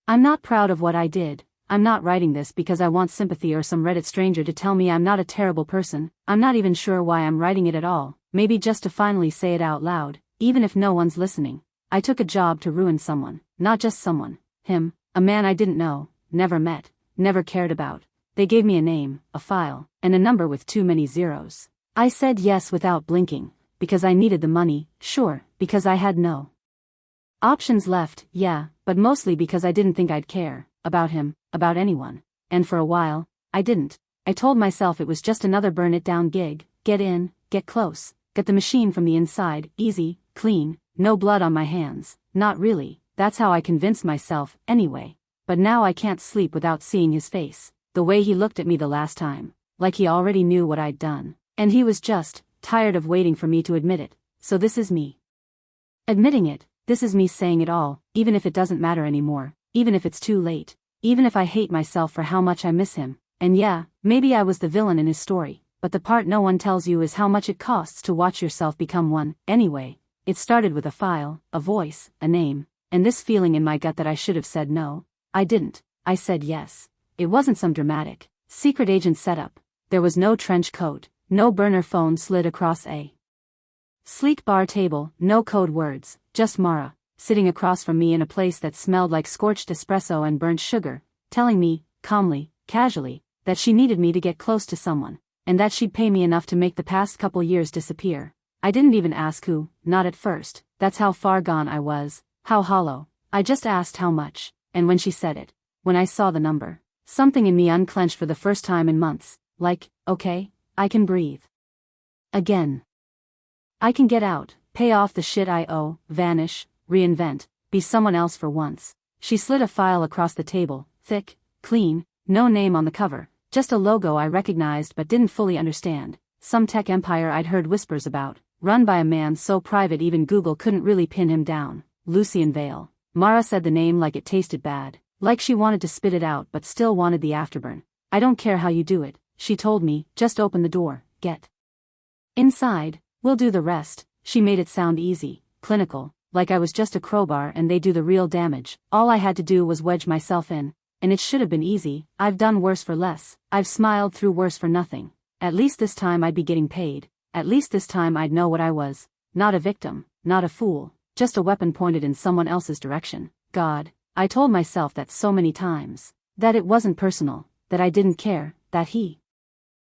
I'm not proud of what I did. I'm not writing this because I want sympathy or some Reddit stranger to tell me I'm not a terrible person. I'm not even sure why I'm writing it at all, maybe just to finally say it out loud, even if no one's listening. I took a job to ruin someone, not just someone, him, a man I didn't know, never met, never cared about. They gave me a name, a file, and a number with too many zeros. I said yes without blinking, because I needed the money, sure, because I had no options left, yeah, but mostly because I didn't think I'd care about him, about anyone. And for a while, I didn't. I told myself it was just another burn-it-down gig, get in, get close, get the machine from the inside, easy, clean, no blood on my hands. Not really, that's how I convinced myself, anyway. But now I can't sleep without seeing his face, the way he looked at me the last time, like he already knew what I'd done. And he was just tired of waiting for me to admit it. So this is me admitting it. This is me saying it all, even if it doesn't matter anymore, even if it's too late, even if I hate myself for how much I miss him. And yeah, maybe I was the villain in his story, but the part no one tells you is how much it costs to watch yourself become one. Anyway, it started with a file, a voice, a name, and this feeling in my gut that I should have said no. I didn't. I said yes. It wasn't some dramatic, secret agent setup. There was no trench coat, no burner phone slid across a sleek bar table, no code words, just Mara, sitting across from me in a place that smelled like scorched espresso and burnt sugar, telling me, calmly, casually, that she needed me to get close to someone, and that she'd pay me enough to make the past couple years disappear. I didn't even ask who, not at first. That's how far gone I was, how hollow. I just asked how much, and when she said it, when I saw the number, something in me unclenched for the first time in months, like, okay, I can breathe again. I can get out, pay off the shit I owe, vanish, reinvent, be someone else for once. She slid a file across the table, thick, clean, no name on the cover, just a logo I recognized but didn't fully understand. Some tech empire I'd heard whispers about, run by a man so private even Google couldn't really pin him down. Lucian Vale. Mara said the name like it tasted bad, like she wanted to spit it out but still wanted the afterburn. I don't care how you do it, she told me, just open the door, get inside, we'll do the rest. She made it sound easy, clinical, like I was just a crowbar and they do the real damage. All I had to do was wedge myself in, and it should have been easy. I've done worse for less, I've smiled through worse for nothing. At least this time I'd be getting paid, at least this time I'd know what I was, not a victim, not a fool, just a weapon pointed in someone else's direction. God, I told myself that so many times, that it wasn't personal, that I didn't care, that he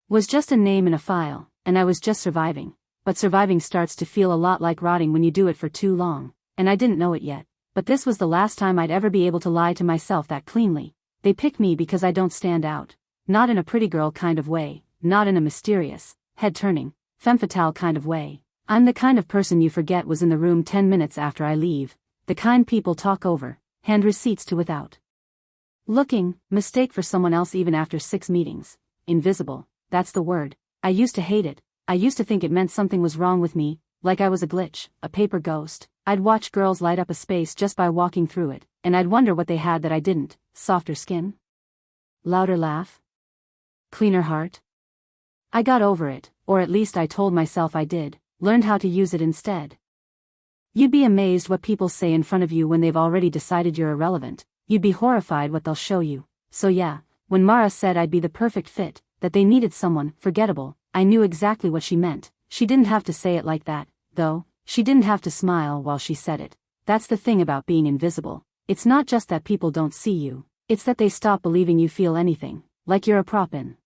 was just a name in a file, and I was just surviving. But surviving starts to feel a lot like rotting when you do it for too long, and I didn't know it yet, but this was the last time I'd ever be able to lie to myself that cleanly. They pick me because I don't stand out, not in a pretty girl kind of way, not in a mysterious, head-turning, femme fatale kind of way. I'm the kind of person you forget was in the room 10 minutes after I leave, the kind people talk over, hand receipts to without looking, mistake for someone else even after 6 meetings. Invisible, that's the word. I used to hate it. I used to think it meant something was wrong with me, like I was a glitch, a paper ghost. I'd watch girls light up a space just by walking through it, and I'd wonder what they had that I didn't. Softer skin? Louder laugh? Cleaner heart? I got over it, or at least I told myself I did, learned how to use it instead. You'd be amazed what people say in front of you when they've already decided you're irrelevant. You'd be horrified what they'll show you. So yeah, when Mara said I'd be the perfect fit, that they needed someone forgettable, I knew exactly what she meant. She didn't have to say it like that, though. She didn't have to smile while she said it. That's the thing about being invisible. It's not just that people don't see you, it's that they stop believing you feel anything, like you're a prop in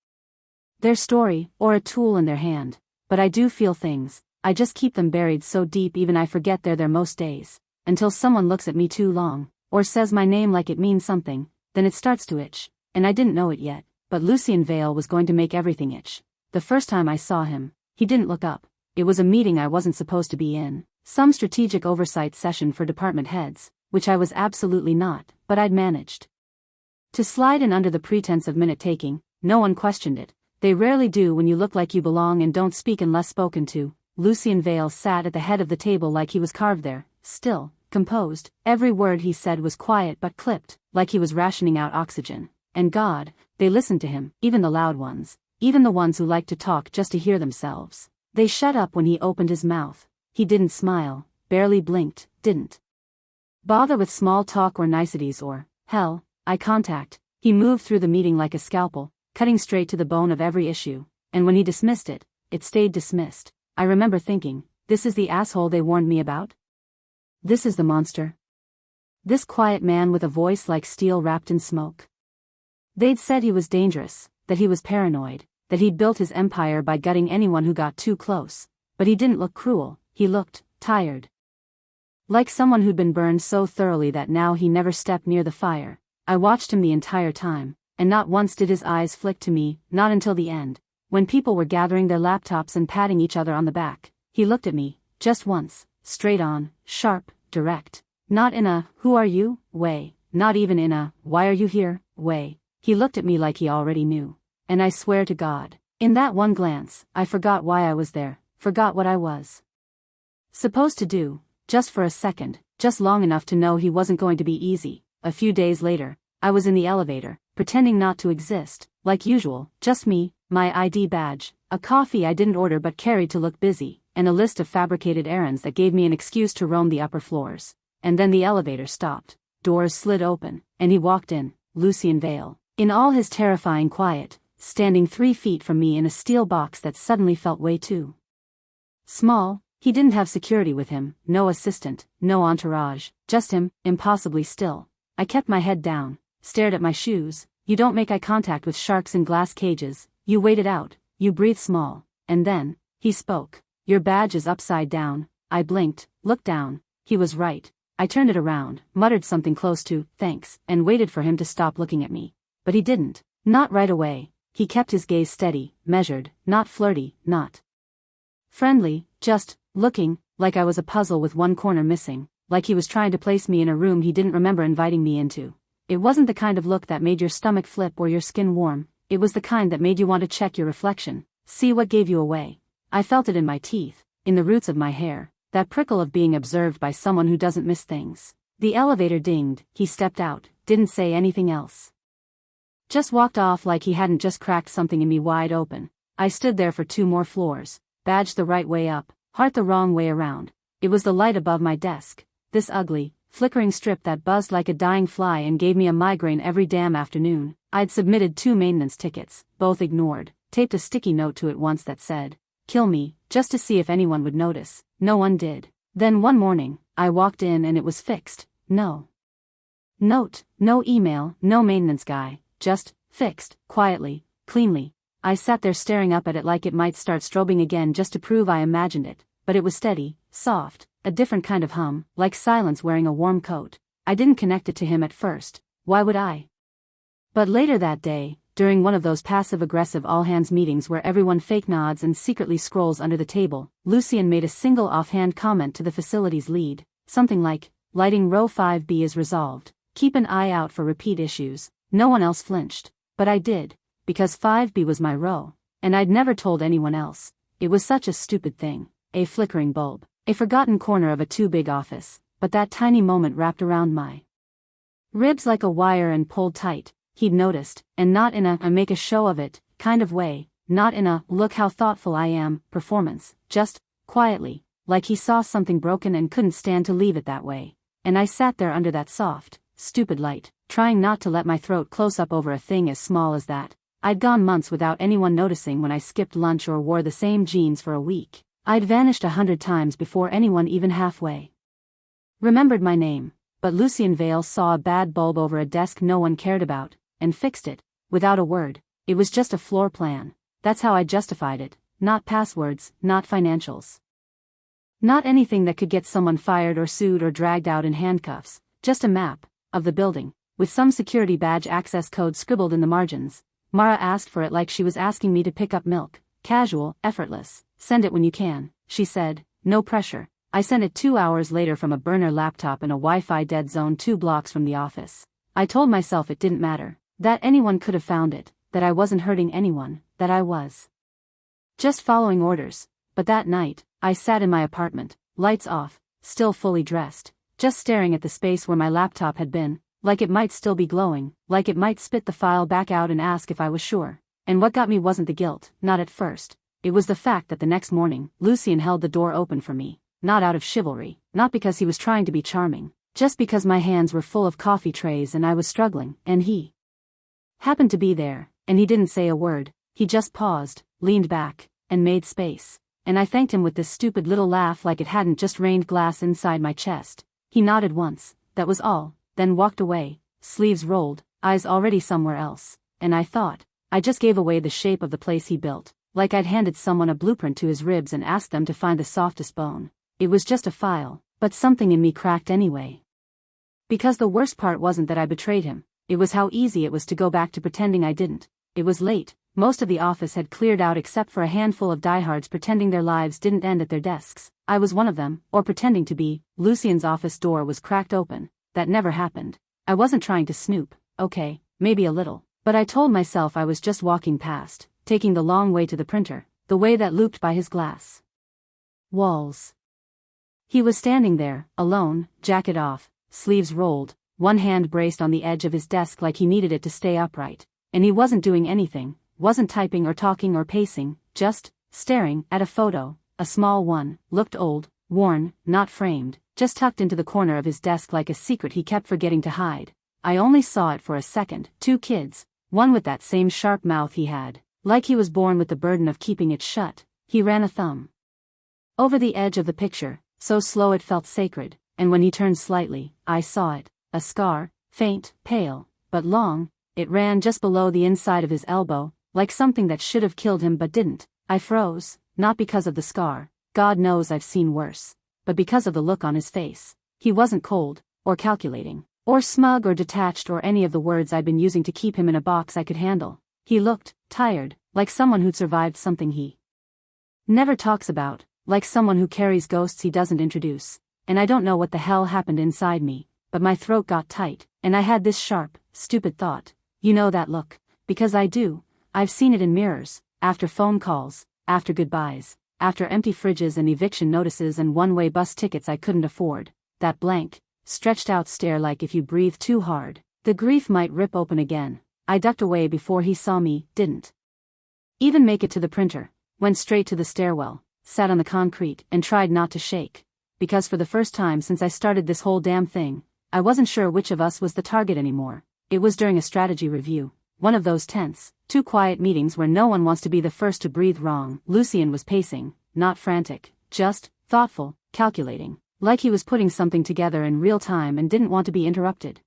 their story, or a tool in their hand. But I do feel things, I just keep them buried so deep even I forget they're there most days. Until someone looks at me too long, or says my name like it means something, then it starts to itch. And I didn't know it yet, but Lucian Vale was going to make everything itch. The first time I saw him, he didn't look up. It was a meeting I wasn't supposed to be in, some strategic oversight session for department heads, which I was absolutely not, but I'd managed to slide in under the pretense of minute-taking. No one questioned it. They rarely do when you look like you belong and don't speak unless spoken to. Lucian Vale sat at the head of the table like he was carved there, still, composed. Every word he said was quiet but clipped, like he was rationing out oxygen. And God, they listened to him, even the loud ones. Even the ones who liked to talk just to hear themselves. They shut up when he opened his mouth. He didn't smile, barely blinked, didn't bother with small talk or niceties or, Hell, eye contact. He moved through the meeting like a scalpel, cutting straight to the bone of every issue, and when he dismissed it, it stayed dismissed. I remember thinking, this is the asshole they warned me about? This is the monster. This quiet man with a voice like steel wrapped in smoke. They'd said he was dangerous, that he was paranoid, that he'd built his empire by gutting anyone who got too close, but he didn't look cruel, he looked tired. Like someone who'd been burned so thoroughly that now he never stepped near the fire. I watched him the entire time, and not once did his eyes flick to me, not until the end, when people were gathering their laptops and patting each other on the back. He looked at me, just once, straight on, sharp, direct. Not in a, who are you, way, not even in a, why are you here, way. He looked at me like he already knew. And I swear to God, in that one glance, I forgot why I was there, forgot what I was supposed to do, just for a second, just long enough to know he wasn't going to be easy. A few days later, I was in the elevator, pretending not to exist, like usual, just me, my ID badge, a coffee I didn't order but carried to look busy, and a list of fabricated errands that gave me an excuse to roam the upper floors. And then the elevator stopped, doors slid open, and he walked in, Lucien Vale, in all his terrifying quiet, standing 3 feet from me in a steel box that suddenly felt way too small. He didn't have security with him, no assistant, no entourage, just him, impossibly still. I kept my head down, stared at my shoes. You don't make eye contact with sharks in glass cages, you wait it out, you breathe small. And then, he spoke. Your badge is upside down. I blinked, looked down. He was right. I turned it around, muttered something close to, thanks, and waited for him to stop looking at me. But he didn't. Not right away. He kept his gaze steady, measured, not flirty, not friendly, just looking, like I was a puzzle with one corner missing, like he was trying to place me in a room he didn't remember inviting me into. It wasn't the kind of look that made your stomach flip or your skin warm, it was the kind that made you want to check your reflection, see what gave you away. I felt it in my teeth, in the roots of my hair, that prickle of being observed by someone who doesn't miss things. The elevator dinged, he stepped out, didn't say anything else. Just walked off like he hadn't just cracked something in me wide open. I stood there for 2 more floors, badge the right way up, heart the wrong way around. It was the light above my desk, this ugly, flickering strip that buzzed like a dying fly and gave me a migraine every damn afternoon. I'd submitted 2 maintenance tickets, both ignored, taped a sticky note to it once that said, kill me, just to see if anyone would notice. No one did. Then one morning, I walked in and it was fixed. No note, no email, no maintenance guy, just fixed, quietly, cleanly. I sat there staring up at it like it might start strobing again just to prove I imagined it, but it was steady, soft, a different kind of hum, like silence wearing a warm coat. I didn't connect it to him at first. Why would I? But later that day, during one of those passive-aggressive all-hands meetings where everyone fake nods and secretly scrolls under the table, Lucien made a single offhand comment to the facility's lead, something like, lighting row 5B is resolved, keep an eye out for repeat issues. No one else flinched, but I did, because 5B was my row, and I'd never told anyone else. It was such a stupid thing, a flickering bulb, a forgotten corner of a too-big office, but that tiny moment wrapped around my ribs like a wire and pulled tight. He'd noticed, and not in a make a show of it kind of way, not in a look how thoughtful I am performance, just quietly, like he saw something broken and couldn't stand to leave it that way. And I sat there under that soft, stupid light, trying not to let my throat close up over a thing as small as that. I'd gone months without anyone noticing when I skipped lunch or wore the same jeans for a week. I'd vanished 100 times before anyone even halfway remembered my name. But Lucien Vale saw a bad bulb over a desk no one cared about, and fixed it, without a word. It was just a floor plan. That's how I justified it, not passwords, not financials. Not anything that could get someone fired or sued or dragged out in handcuffs, just a map of the building, with some security badge access code scribbled in the margins. Mara asked for it like she was asking me to pick up milk. Casual, effortless. Send it when you can, she said, no pressure. I sent it 2 hours later from a burner laptop in a Wi-Fi dead zone 2 blocks from the office. I told myself it didn't matter, that anyone could have found it, that I wasn't hurting anyone, that I was just following orders. But that night, I sat in my apartment, lights off, still fully dressed, just staring at the space where my laptop had been, like it might still be glowing, like it might spit the file back out and ask if I was sure. And what got me wasn't the guilt, not at first. It was the fact that the next morning, Lucien held the door open for me, not out of chivalry, not because he was trying to be charming, Just because my hands were full of coffee trays and I was struggling, and he happened to be there, and he didn't say a word, he just paused, leaned back, and made space. And I thanked him with this stupid little laugh like it hadn't just rained glass inside my chest. He nodded once, that was all, then walked away, sleeves rolled, eyes already somewhere else, and I thought, I just gave away the shape of the place he built, like I'd handed someone a blueprint to his ribs and asked them to find the softest bone. It was just a file, but something in me cracked anyway. Because the worst part wasn't that I betrayed him, it was how easy it was to go back to pretending I didn't. It was late, most of the office had cleared out except for a handful of diehards pretending their lives didn't end at their desks. I was one of them, or pretending to be. Lucien's office door was cracked open. That never happened. I wasn't trying to snoop, okay, maybe a little, but I told myself I was just walking past, taking the long way to the printer, the way that looped by his glass walls. He was standing there, alone, jacket off, sleeves rolled, one hand braced on the edge of his desk like he needed it to stay upright, and he wasn't doing anything, wasn't typing or talking or pacing, just staring at a photo, a small one, looked old, worn, not framed, just tucked into the corner of his desk like a secret he kept forgetting to hide. I only saw it for a second. 2 kids, one with that same sharp mouth he had, like he was born with the burden of keeping it shut. He ran a thumb over the edge of the picture, so slow it felt sacred, and when he turned slightly, I saw it, a scar, faint, pale, but long. It ran just below the inside of his elbow, like something that should have killed him but didn't. I froze, not because of the scar, God knows I've seen worse, but because of the look on his face. He wasn't cold, or calculating, or smug or detached or any of the words I'd been using to keep him in a box I could handle. He looked tired, like someone who'd survived something he never talks about, like someone who carries ghosts he doesn't introduce. And I don't know what the hell happened inside me, but my throat got tight, and I had this sharp, stupid thought. You know that look, because I do. I've seen it in mirrors, after phone calls, after goodbyes, after empty fridges and eviction notices and one-way bus tickets I couldn't afford. That blank, stretched out stare like if you breathe too hard, the grief might rip open again. I ducked away before he saw me, didn't even make it to the printer, went straight to the stairwell, sat on the concrete, and tried not to shake. Because for the first time since I started this whole damn thing, I wasn't sure which of us was the target anymore. It was during a strategy review, one of those tense, too quiet meetings where no one wants to be the first to breathe wrong. Lucien was pacing, not frantic, just thoughtful, calculating, like he was putting something together in real time and didn't want to be interrupted.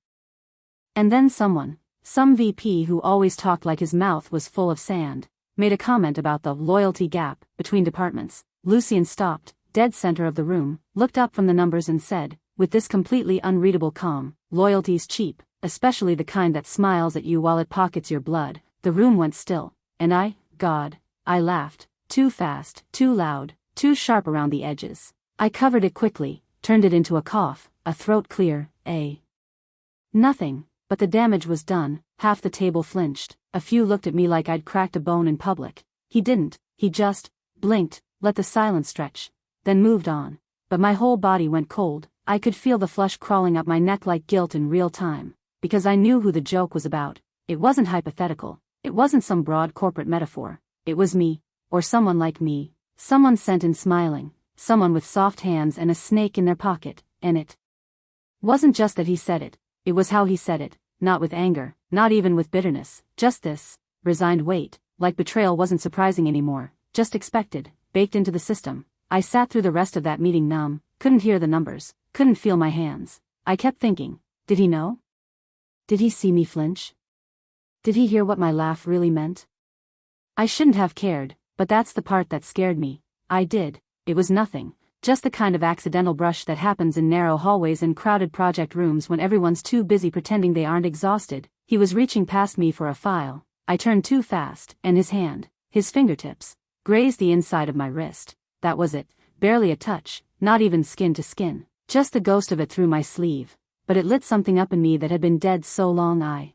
And then some VP who always talked like his mouth was full of sand, made a comment about the loyalty gap between departments. Lucien stopped, dead center of the room, looked up from the numbers and said, with this completely unreadable calm, "Loyalty's cheap, especially the kind that smiles at you while it pockets your blood." The room went still, and I laughed, too fast, too loud, too sharp around the edges. I covered it quickly, turned it into a cough, a throat clear, nothing, but the damage was done. Half the table flinched, a few looked at me like I'd cracked a bone in public. He didn't, he just blinked, let the silence stretch, then moved on. But my whole body went cold. I could feel the flush crawling up my neck like guilt in real time, because I knew who the joke was about. It wasn't hypothetical, it wasn't some broad corporate metaphor. It was me, or someone like me, someone sent in smiling, someone with soft hands and a snake in their pocket. And it wasn't just that he said it, it was how he said it, not with anger, not even with bitterness, just this resigned weight, like betrayal wasn't surprising anymore, just expected, baked into the system. I sat through the rest of that meeting numb, couldn't hear the numbers, couldn't feel my hands. I kept thinking, did he know? Did he see me flinch? Did he hear what my laugh really meant? I shouldn't have cared, but that's the part that scared me. I did. It was nothing, just the kind of accidental brush that happens in narrow hallways and crowded project rooms when everyone's too busy pretending they aren't exhausted. He was reaching past me for a file. I turned too fast, and his hand, his fingertips, grazed the inside of my wrist. That was it, barely a touch, not even skin to skin, just the ghost of it through my sleeve. But it lit something up in me that had been dead so long I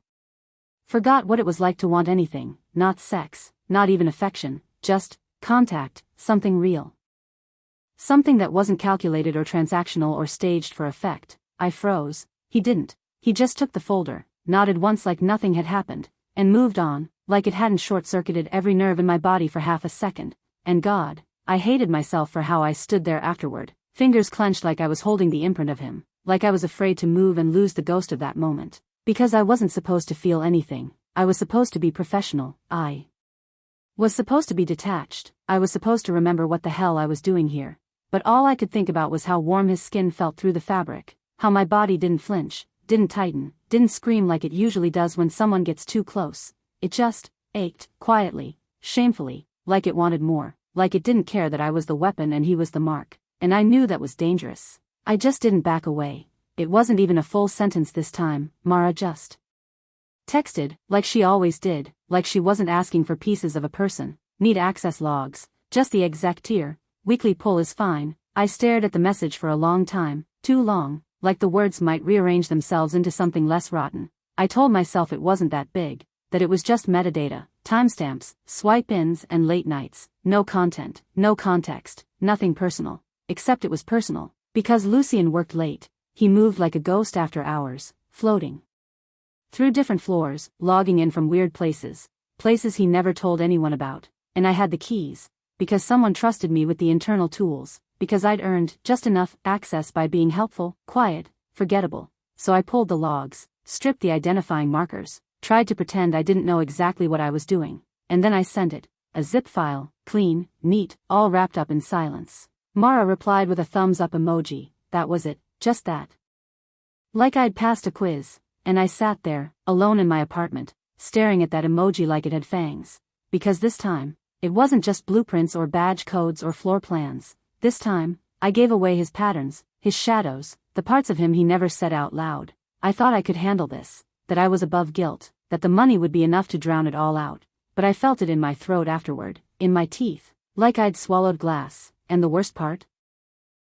forgot what it was like to want anything, not sex, not even affection, just contact, something real. Something that wasn't calculated or transactional or staged for effect. I froze. He didn't. He just took the folder, nodded once like nothing had happened, and moved on, like it hadn't short-circuited every nerve in my body for half a second. And God, I hated myself for how I stood there afterward, fingers clenched like I was holding the imprint of him. like I was afraid to move and lose the ghost of that moment. Because I wasn't supposed to feel anything. I was supposed to be professional. I was supposed to be detached. I was supposed to remember what the hell I was doing here. But all I could think about was how warm his skin felt through the fabric, how my body didn't flinch, didn't tighten, didn't scream like it usually does when someone gets too close. It just ached, quietly, shamefully, like it wanted more, like it didn't care that I was the weapon and he was the mark. And I knew that was dangerous. I just didn't back away. It wasn't even a full sentence this time. Mara just texted, like she always did, like she wasn't asking for pieces of a person. Need access logs, just the exact tier. Weekly pull is fine. I stared at the message for a long time, too long, like the words might rearrange themselves into something less rotten. I told myself it wasn't that big, that it was just metadata, timestamps, swipe-ins and late nights, no content, no context, nothing personal. Except it was personal, because Lucien worked late. He moved like a ghost after hours, floating through different floors, logging in from weird places he never told anyone about. And I had the keys, because someone trusted me with the internal tools, because I'd earned just enough access by being helpful, quiet, forgettable. So I pulled the logs, stripped the identifying markers, tried to pretend I didn't know exactly what I was doing, and then I sent it, a zip file, clean, neat, all wrapped up in silence. Mara replied with a thumbs-up emoji. That was it, just that. Like I'd passed a quiz, and I sat there, alone in my apartment, staring at that emoji like it had fangs. Because this time, it wasn't just blueprints or badge codes or floor plans. This time, I gave away his patterns, his shadows, the parts of him he never said out loud. I thought I could handle this, that I was above guilt, that the money would be enough to drown it all out. But I felt it in my throat afterward, in my teeth, like I'd swallowed glass. And the worst part?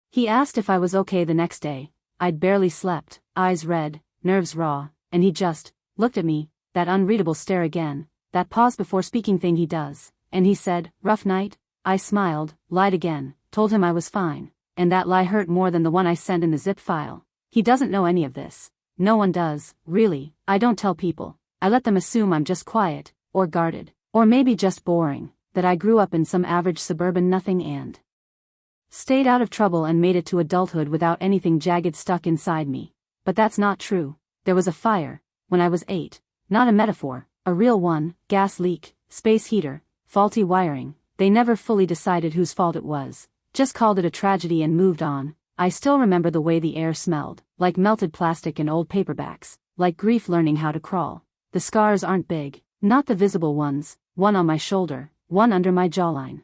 He asked if I was okay the next day. I'd barely slept, eyes red, nerves raw, and he just looked at me, that unreadable stare again, that pause before speaking thing he does, and he said, "Rough night?" I smiled, lied again, told him I was fine, and that lie hurt more than the one I sent in the zip file. He doesn't know any of this. No one does, really. I don't tell people. I let them assume I'm just quiet, or guarded, or maybe just boring, that I grew up in some average suburban nothing and stayed out of trouble and made it to adulthood without anything jagged stuck inside me. But that's not true. There was a fire, when I was 8, not a metaphor, a real one, gas leak, space heater, faulty wiring. They never fully decided whose fault it was, just called it a tragedy and moved on. I still remember the way the air smelled, like melted plastic and old paperbacks, like grief learning how to crawl. The scars aren't big, not the visible ones, one on my shoulder, one under my jawline,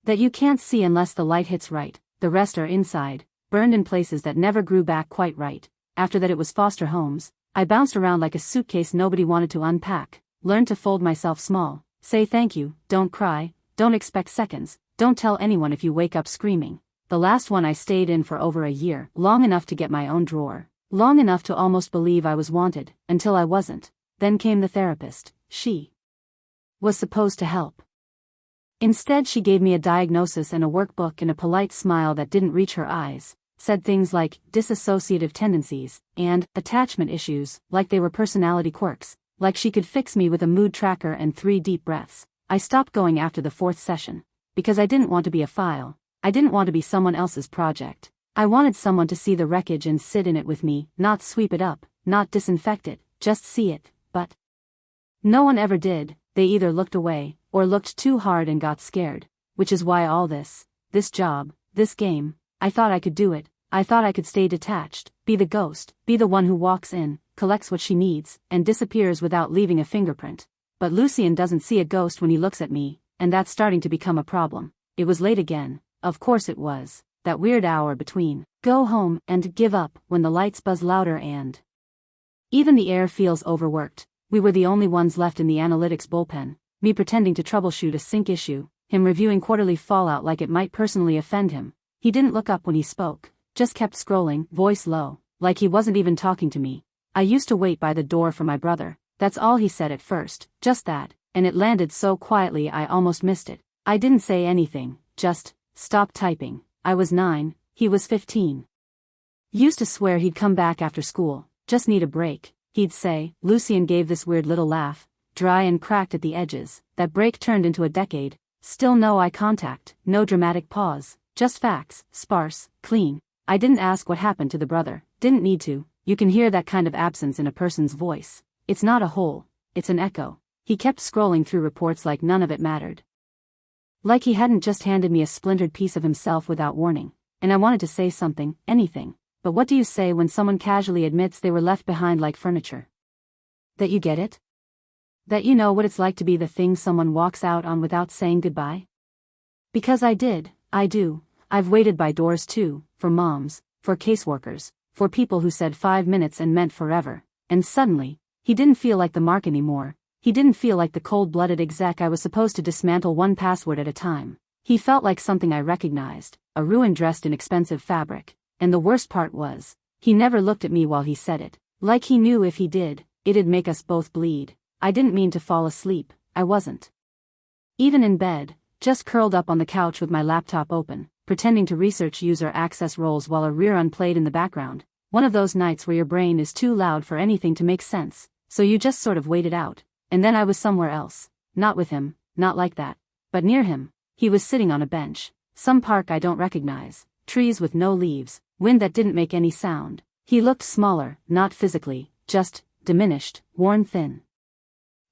that you can't see unless the light hits right. The rest are inside, burned in places that never grew back quite right. After that it was foster homes. I bounced around like a suitcase nobody wanted to unpack, learned to fold myself small, say thank you, don't cry, don't expect seconds, don't tell anyone if you wake up screaming. The last one I stayed in for over a year, long enough to get my own drawer, long enough to almost believe I was wanted, until I wasn't. Then came the therapist. She was supposed to help. Instead she gave me a diagnosis and a workbook and a polite smile that didn't reach her eyes, said things like dissociative tendencies and attachment issues, like they were personality quirks, like she could fix me with a mood tracker and 3 deep breaths. I stopped going after the 4th session, because I didn't want to be a file. I didn't want to be someone else's project. I wanted someone to see the wreckage and sit in it with me, not sweep it up, not disinfect it, just see it. But no one ever did. They either looked away, or looked too hard and got scared, which is why all this job, this game, I thought I could do it. I thought I could stay detached, be the ghost, be the one who walks in, collects what she needs, and disappears without leaving a fingerprint. But Lucien doesn't see a ghost when he looks at me, and that's starting to become a problem. It was late again. Of course it was. That weird hour between go home and give up, when the lights buzz louder and even the air feels overworked. We were the only ones left in the analytics bullpen, me pretending to troubleshoot a sync issue, him reviewing quarterly fallout like it might personally offend him. He didn't look up when he spoke, just kept scrolling, voice low, like he wasn't even talking to me. I used to wait by the door for my brother. That's all he said at first, just that, and it landed so quietly I almost missed it. I didn't say anything, just stop typing. I was 9, he was 15. Used to swear he'd come back after school, just need a break, he'd say. Lucien gave this weird little laugh, dry and cracked at the edges. That break turned into a decade. Still no eye contact, no dramatic pause, just facts, sparse, clean. I didn't ask what happened to the brother, Didn't need to. You can hear that kind of absence in a person's voice. It's not a hole, it's an echo. He kept scrolling through reports like none of it mattered. Like he hadn't just handed me a splintered piece of himself without warning. And I wanted to say something, anything. But what do you say when someone casually admits they were left behind like furniture? That you get it? That you know what it's like to be the thing someone walks out on without saying goodbye? Because I did, I do. I've waited by doors too, for moms, for caseworkers, for people who said 5 minutes and meant forever. And suddenly, he didn't feel like the mark anymore. He didn't feel like the cold-blooded exec I was supposed to dismantle one password at a time. He felt like something I recognized, a ruin dressed in expensive fabric. And the worst part was, he never looked at me while he said it. Like he knew if he did, it'd make us both bleed. I didn't mean to fall asleep, I wasn't. Even in bed, just curled up on the couch with my laptop open, pretending to research user access roles while a rerun played in the background. One of those nights where your brain is too loud for anything to make sense, so you just sort of wait it out. And then I was somewhere else. Not with him, not like that. But near him. He was sitting on a bench. Some park I don't recognize. Trees with no leaves. Wind that didn't make any sound. He looked smaller, not physically, just diminished, worn thin.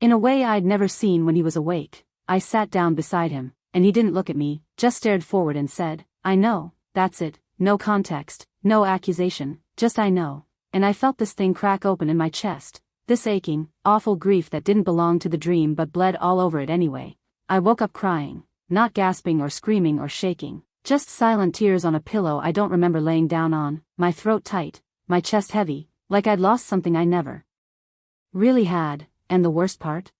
In a way I'd never seen when he was awake. I sat down beside him, and he didn't look at me, just stared forward and said, I know, that's it, no context, no accusation, just I know. And I felt this thing crack open in my chest. This aching, awful grief that didn't belong to the dream but bled all over it anyway. I woke up crying, not gasping or screaming or shaking, just silent tears on a pillow I don't remember laying down on, my throat tight, my chest heavy, like I'd lost something I never really had. And the worst part?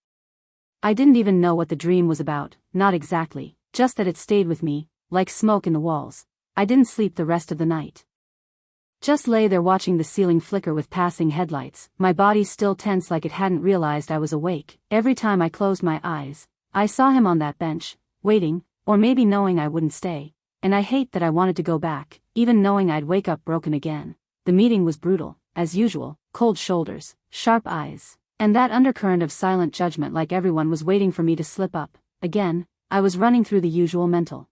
I didn't even know what the dream was about, not exactly, just that it stayed with me, like smoke in the walls. I didn't sleep the rest of the night. Just lay there watching the ceiling flicker with passing headlights, my body still tense like it hadn't realized I was awake. Every time I closed my eyes, I saw him on that bench, waiting, or maybe knowing I wouldn't stay. And I hate that I wanted to go back, even knowing I'd wake up broken again. The meeting was brutal, as usual, cold shoulders, sharp eyes, and that undercurrent of silent judgment like everyone was waiting for me to slip up. Again, I was running through the usual mental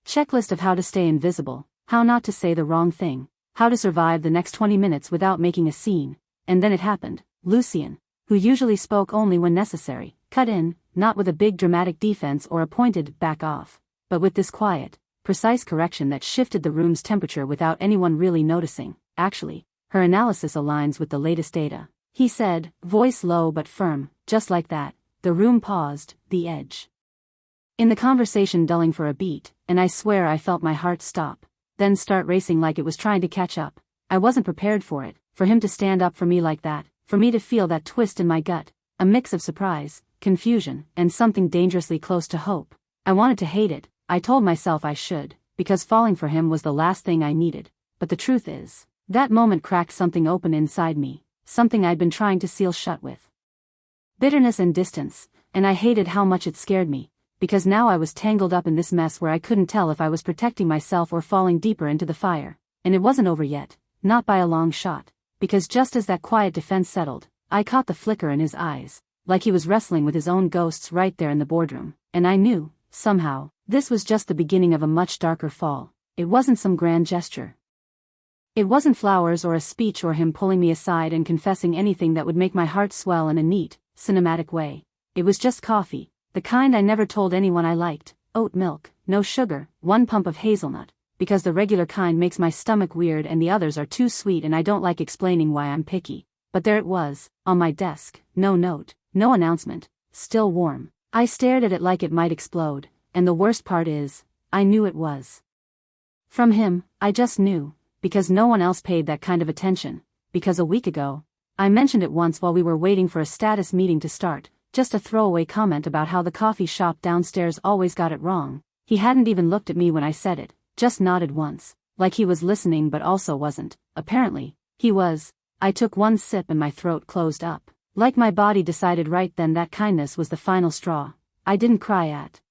checklist of how to stay invisible, how not to say the wrong thing, how to survive the next 20 minutes without making a scene. And then it happened. Lucien, who usually spoke only when necessary, cut in, not with a big dramatic defense or a pointed back off, but with this quiet, precise correction that shifted the room's temperature without anyone really noticing. Actually, her analysis aligns with the latest data. He said, voice low but firm, just like that. The room paused, the edge in the conversation dulling for a beat, and I swear I felt my heart stop, then start racing like it was trying to catch up. I wasn't prepared for it, for him to stand up for me like that, for me to feel that twist in my gut, a mix of surprise, confusion, and something dangerously close to hope. I wanted to hate it. I told myself I should, because falling for him was the last thing I needed. But the truth is, that moment cracked something open inside me, something I'd been trying to seal shut with bitterness and distance, and I hated how much it scared me, because now I was tangled up in this mess where I couldn't tell if I was protecting myself or falling deeper into the fire. And it wasn't over yet, not by a long shot, because just as that quiet defense settled, I caught the flicker in his eyes, like he was wrestling with his own ghosts right there in the boardroom, and I knew, somehow, this was just the beginning of a much darker fall. It wasn't some grand gesture. It wasn't flowers or a speech or him pulling me aside and confessing anything that would make my heart swell in a neat, cinematic way. It was just coffee, the kind I never told anyone I liked, oat milk, no sugar, 1 pump of hazelnut, because the regular kind makes my stomach weird and the others are too sweet and I don't like explaining why I'm picky. But there it was, on my desk, no note, no announcement, still warm. I stared at it like it might explode, and the worst part is, I knew it was from him. I just knew, because no one else paid that kind of attention, because a week ago, I mentioned it once while we were waiting for a status meeting to start, just a throwaway comment about how the coffee shop downstairs always got it wrong. He hadn't even looked at me when I said it, just nodded once, like he was listening but also wasn't. Apparently, he was. I took one sip and my throat closed up, like my body decided right then that kindness was the final straw. I didn't cry at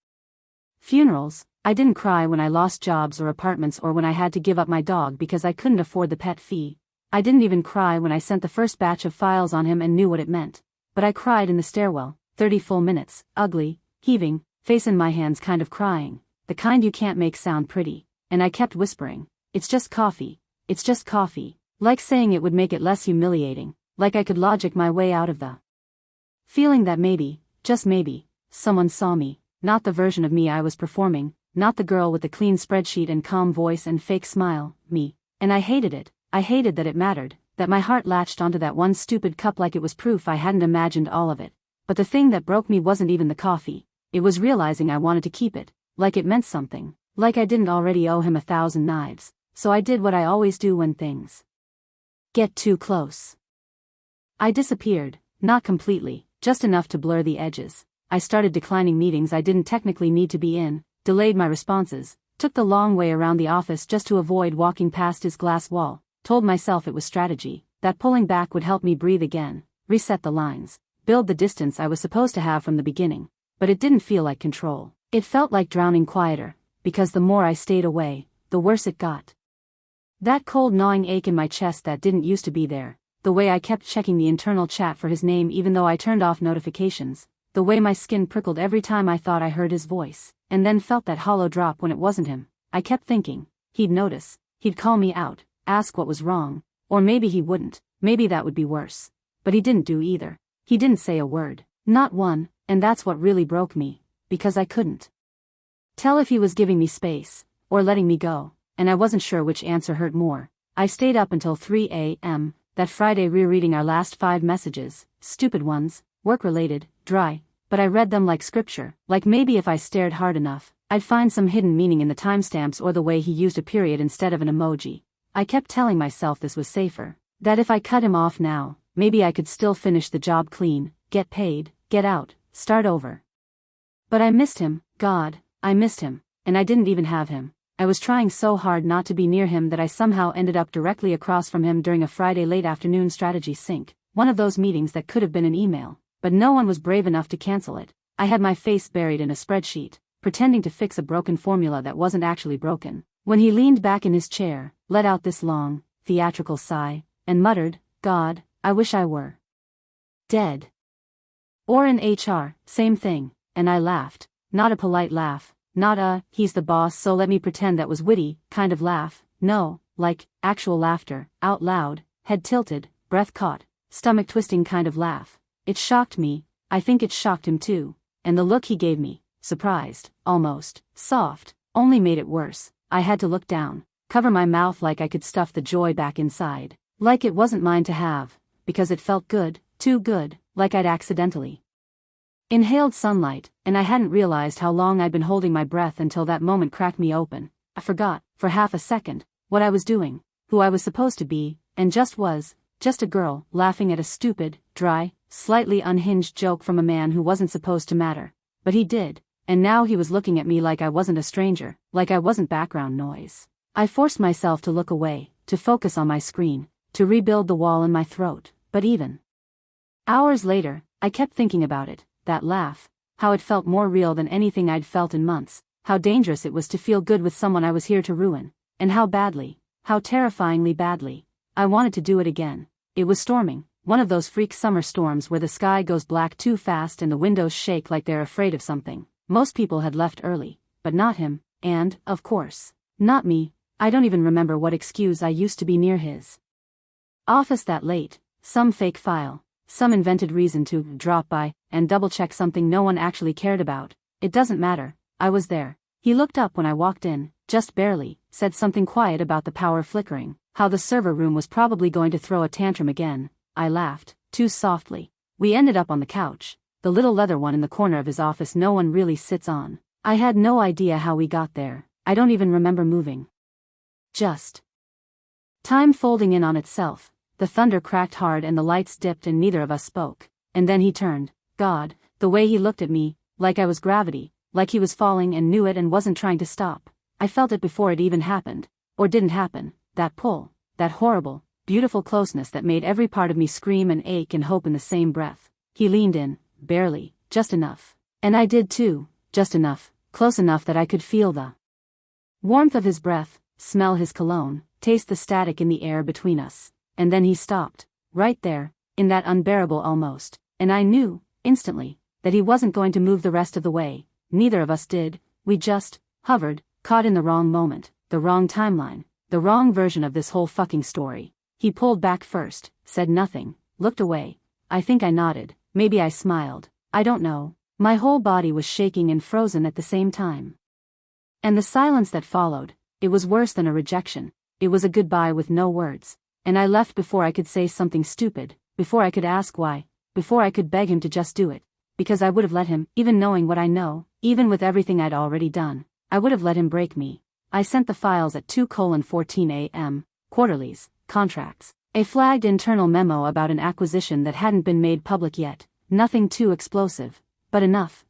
funerals. I didn't cry when I lost jobs or apartments or when I had to give up my dog because I couldn't afford the pet fee. I didn't even cry when I sent the first batch of files on him and knew what it meant. But I cried in the stairwell, 30 full minutes, ugly, heaving, face in my hands kind of crying, the kind you can't make sound pretty, and I kept whispering, it's just coffee, it's just coffee, Like saying it would make it less humiliating, like I could logic my way out of the feeling that maybe, just maybe, someone saw me, not the version of me I was performing, not the girl with the clean spreadsheet and calm voice and fake smile, me. And I hated it. I hated that it mattered, that my heart latched onto that one stupid cup like it was proof I hadn't imagined all of it. But the thing that broke me wasn't even the coffee. It was realizing I wanted to keep it, like it meant something, like I didn't already owe him 1,000 knives, so I did what I always do when things get too close. I disappeared, not completely, just enough to blur the edges. I started declining meetings I didn't technically need to be in, delayed my responses, took the long way around the office just to avoid walking past his glass wall, told myself it was strategy, that pulling back would help me breathe again, reset the lines, build the distance I was supposed to have from the beginning. But it didn't feel like control. It felt like drowning quieter, because the more I stayed away, the worse it got. That cold gnawing ache in my chest that didn't used to be there, the way I kept checking the internal chat for his name even though I turned off notifications, the way my skin prickled every time I thought I heard his voice, and then felt that hollow drop when it wasn't him. I kept thinking, he'd notice, he'd call me out, ask what was wrong, or maybe he wouldn't, maybe that would be worse. But he didn't do either. He didn't say a word, not one, and that's what really broke me, because I couldn't tell if he was giving me space, or letting me go, and I wasn't sure which answer hurt more. I stayed up until 3 a.m., that Friday rereading our last 5 messages, stupid ones, work-related, dry, but I read them like scripture, like maybe if I stared hard enough, I'd find some hidden meaning in the timestamps or the way he used a period instead of an emoji. I kept telling myself this was safer, that if I cut him off now, maybe I could still finish the job clean, get paid, get out, start over. But I missed him, God, I missed him, and I didn't even have him. I was trying so hard not to be near him that I somehow ended up directly across from him during a Friday late afternoon strategy sync, one of those meetings that could have been an email, but no one was brave enough to cancel it. I had my face buried in a spreadsheet, pretending to fix a broken formula that wasn't actually broken, when he leaned back in his chair, let out this long, theatrical sigh, and muttered, God, I wish I were dead. Or in HR, same thing, and I laughed, not a polite laugh, not a, he's the boss so let me pretend that was witty, kind of laugh, no, like, actual laughter, out loud, head tilted, breath caught, stomach twisting kind of laugh. It shocked me, I think it shocked him too, and the look he gave me, surprised, almost, soft, only made it worse. I had to look down, cover my mouth like I could stuff the joy back inside, like it wasn't mine to have, because it felt good, too good, like I'd accidentally inhaled sunlight, and I hadn't realized how long I'd been holding my breath until that moment cracked me open. I forgot, for half a second, what I was doing, who I was supposed to be, and just was, just a girl, laughing at a stupid, dry, slightly unhinged joke from a man who wasn't supposed to matter. But he did, and now he was looking at me like I wasn't a stranger, like I wasn't background noise. I forced myself to look away, to focus on my screen, to rebuild the wall in my throat, but even hours later, I kept thinking about it. That laugh, how it felt more real than anything I'd felt in months, how dangerous it was to feel good with someone I was here to ruin, and how badly, how terrifyingly badly, I wanted to do it again. It was storming, one of those freak summer storms where the sky goes black too fast and the windows shake like they're afraid of something. Most people had left early, but not him, and, of course, not me. I don't even remember what excuse I used to be near his office that late, some fake file, some invented reason to drop by and double-check something no one actually cared about. It doesn't matter, I was there. He looked up when I walked in, just barely, said something quiet about the power flickering, how the server room was probably going to throw a tantrum again. I laughed, too softly. We ended up on the couch, the little leather one in the corner of his office no one really sits on. I had no idea how we got there, I don't even remember moving. Just time folding in on itself. The thunder cracked hard and the lights dipped and neither of us spoke. And then he turned. God, the way he looked at me, like I was gravity, like he was falling and knew it and wasn't trying to stop. I felt it before it even happened. Or didn't happen. That pull, that horrible, beautiful closeness that made every part of me scream and ache and hope in the same breath. He leaned in, barely, just enough. And I did too, just enough, close enough that I could feel the warmth of his breath, smell his cologne, taste the static in the air between us. And then he stopped, right there, in that unbearable almost, and I knew, instantly, that he wasn't going to move the rest of the way. Neither of us did. We just hovered, caught in the wrong moment, the wrong timeline, the wrong version of this whole fucking story. He pulled back first, said nothing, looked away. I think I nodded, maybe I smiled, I don't know. My whole body was shaking and frozen at the same time. And the silence that followed, it was worse than a rejection. It was a goodbye with no words. And I left before I could say something stupid, before I could ask why, before I could beg him to just do it. Because I would have let him, even knowing what I know, even with everything I'd already done, I would have let him break me. I sent the files at 2:14 a.m., quarterlies, contracts, a flagged internal memo about an acquisition that hadn't been made public yet, nothing too explosive, but enough.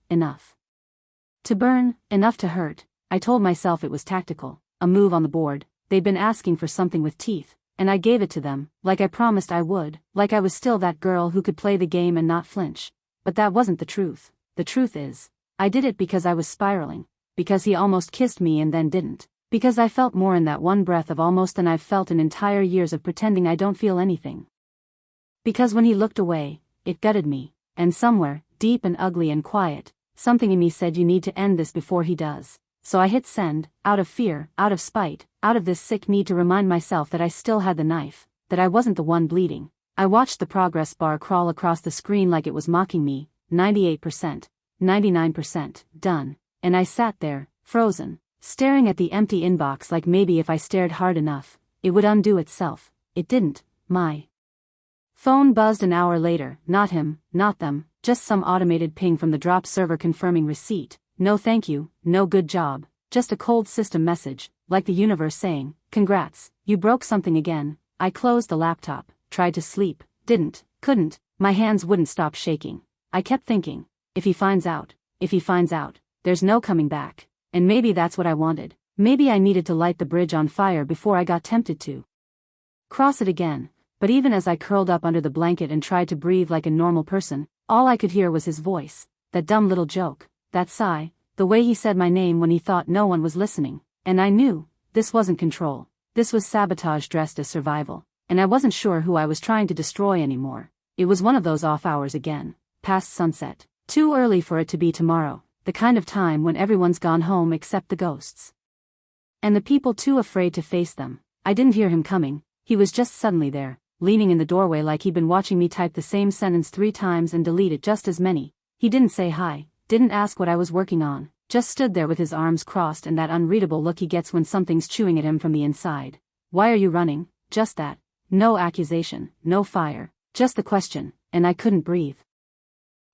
To burn, enough to hurt. I told myself it was tactical, a move on the board. They'd been asking for something with teeth, and I gave it to them, like I promised I would, like I was still that girl who could play the game and not flinch. But that wasn't the truth. The truth is, I did it because I was spiraling, because he almost kissed me and then didn't, because I felt more in that one breath of almost than I've felt in entire years of pretending I don't feel anything. Because when he looked away, it gutted me, and somewhere, deep and ugly and quiet, something in me said you need to end this before he does. So I hit send, out of fear, out of spite, out of this sick need to remind myself that I still had the knife, that I wasn't the one bleeding. I watched the progress bar crawl across the screen like it was mocking me, 98%, 99%, done, and I sat there, frozen, staring at the empty inbox like maybe if I stared hard enough, it would undo itself. It didn't. My phone buzzed an hour later, not him, not them, just some automated ping from the drop server confirming receipt. No thank you, no good job, just a cold system message, like the universe saying, congrats, you broke something again. I closed the laptop, tried to sleep, couldn't, my hands wouldn't stop shaking. I kept thinking, if he finds out, there's no coming back. And maybe that's what I wanted. Maybe I needed to light the bridge on fire before I got tempted to cross it again. But even as I curled up under the blanket and tried to breathe like a normal person, all I could hear was his voice, that dumb little joke, that sigh, the way he said my name when he thought no one was listening. And I knew, this wasn't control. This was sabotage dressed as survival. And I wasn't sure who I was trying to destroy anymore. It was one of those off hours again, past sunset. Too early for it to be tomorrow, the kind of time when everyone's gone home except the ghosts. And the people too afraid to face them. I didn't hear him coming, he was just suddenly there, leaning in the doorway like he'd been watching me type the same sentence 3 times and delete it just as many. He didn't say hi, didn't ask what I was working on, just stood there with his arms crossed and that unreadable look he gets when something's chewing at him from the inside. Why are you running? Just that. No accusation, no fire, just the question, and I couldn't breathe.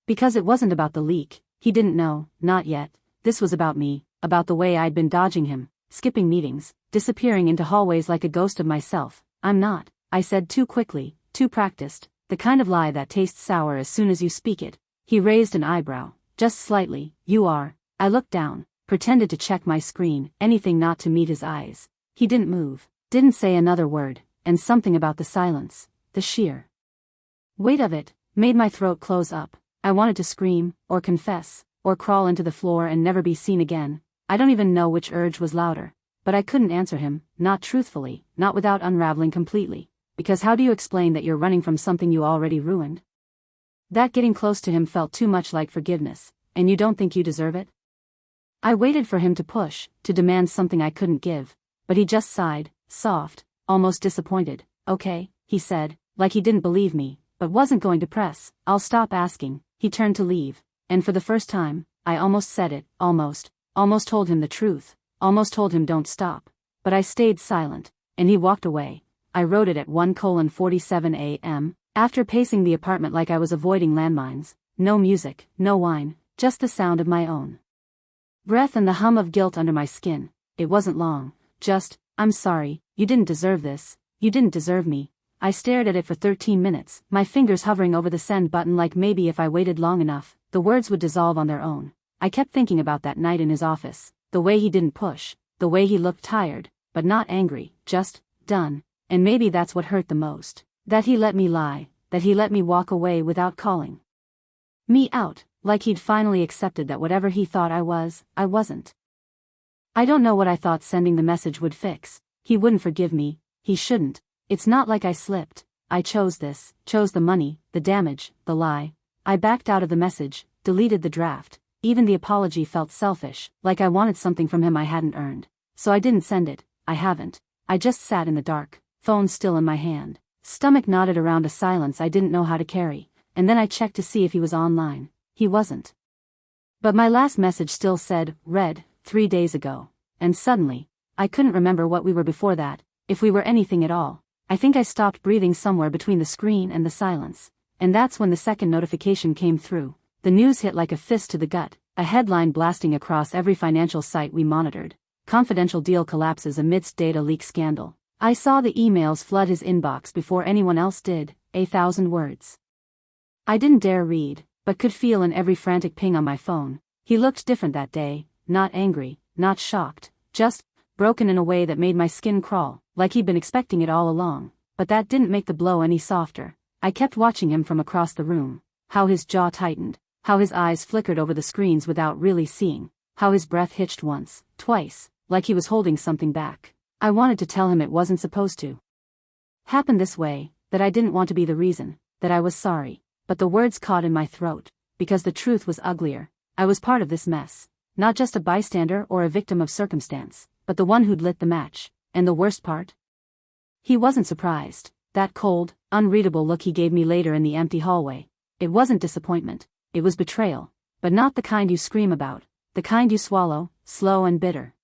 Because it wasn't about the leak, he didn't know, not yet. This was about me, about the way I'd been dodging him, skipping meetings, disappearing into hallways like a ghost of myself. I'm not, I said too quickly, too practiced, the kind of lie that tastes sour as soon as you speak it. He raised an eyebrow, just slightly. You are. I looked down, pretended to check my screen, anything not to meet his eyes. He didn't move, didn't say another word, and something about the silence, the sheer weight of it, made my throat close up. I wanted to scream, or confess, or crawl into the floor and never be seen again. I don't even know which urge was louder, but I couldn't answer him, not truthfully, not without unraveling completely, because how do you explain that you're running from something you already ruined? That getting close to him felt too much like forgiveness, and you don't think you deserve it? I waited for him to push, to demand something I couldn't give, but he just sighed, soft, almost disappointed. Okay, he said, like he didn't believe me, but wasn't going to press. I'll stop asking. He turned to leave, and for the first time, I almost said it, almost told him the truth, almost told him don't stop. But I stayed silent, and he walked away. I wrote it at 1:47 a.m., after pacing the apartment like I was avoiding landmines. No music, no wine, just the sound of my own breath and the hum of guilt under my skin. It wasn't long, just, I'm sorry, you didn't deserve this, you didn't deserve me. I stared at it for 13 minutes, my fingers hovering over the send button like maybe if I waited long enough, the words would dissolve on their own. I kept thinking about that night in his office, the way he didn't push, the way he looked tired, but not angry, just done. And maybe that's what hurt the most, that he let me lie, that he let me walk away without calling me out, like he'd finally accepted that whatever he thought I was, I wasn't. I don't know what I thought sending the message would fix. He wouldn't forgive me, he shouldn't. It's not like I slipped. I chose this, chose the money, the damage, the lie. I backed out of the message, deleted the draft. Even the apology felt selfish, like I wanted something from him I hadn't earned. So I didn't send it, I haven't. I just sat in the dark, phone still in my hand, Stomach knotted around a silence I didn't know how to carry, and then I checked to see if he was online. He wasn't. But my last message still said, read, 3 days ago. And suddenly, I couldn't remember what we were before that, if we were anything at all. I think I stopped breathing somewhere between the screen and the silence. And that's when the second notification came through. The news hit like a fist to the gut, a headline blasting across every financial site we monitored. Confidential deal collapses amidst data leak scandal. I saw the emails flood his inbox before anyone else did, 1,000 words. I didn't dare read, but could feel in every frantic ping on my phone. He looked different that day, not angry, not shocked, just broken in a way that made my skin crawl, like he'd been expecting it all along. But that didn't make the blow any softer. I kept watching him from across the room, how his jaw tightened, how his eyes flickered over the screens without really seeing, how his breath hitched once, twice, like he was holding something back. I wanted to tell him it wasn't supposed to happen this way, that I didn't want to be the reason, that I was sorry, but the words caught in my throat, because the truth was uglier. I was part of this mess, not just a bystander or a victim of circumstance, but the one who'd lit the match. And the worst part? He wasn't surprised. That cold, unreadable look he gave me later in the empty hallway. It wasn't disappointment, it was betrayal, but not the kind you scream about, the kind you swallow, slow and bitter.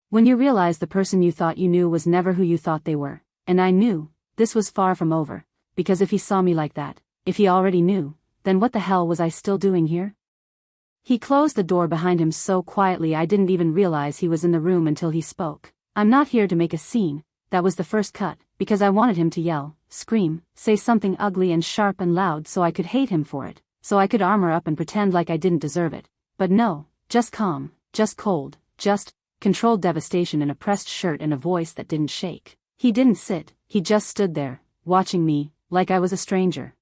When you realize the person you thought you knew was never who you thought they were. And I knew, this was far from over, because if he saw me like that, if he already knew, then what the hell was I still doing here? He closed the door behind him so quietly I didn't even realize he was in the room until he spoke. I'm not here to make a scene, that was the first cut, because I wanted him to yell, scream, say something ugly and sharp and loud so I could hate him for it, so I could armor up and pretend like I didn't deserve it. But no, just calm, just cold, just controlled devastation in a pressed shirt and a voice that didn't shake. He didn't sit, he just stood there, watching me, like I was a stranger.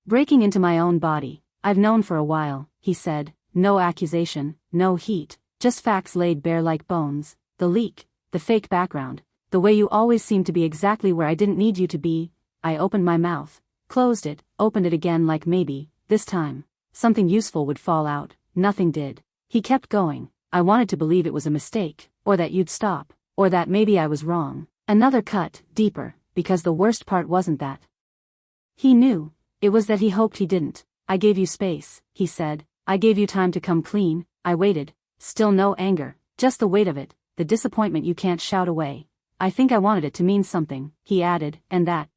Breaking into my own body. I've known for a while, he said, no accusation, no heat, just facts laid bare like bones, the leak, the fake background, the way you always seemed to be exactly where I didn't need you to be. I opened my mouth, closed it, opened it again like maybe, this time, something useful would fall out. Nothing did. He kept going. I wanted to believe it was a mistake, or that you'd stop, or that maybe I was wrong. Another cut, deeper, because the worst part wasn't that he knew, it was that he hoped he didn't. I gave you space, he said. I gave you time to come clean. I waited. Still no anger, just the weight of it, the disappointment you can't shout away. I think I wanted it to mean something, he added, and that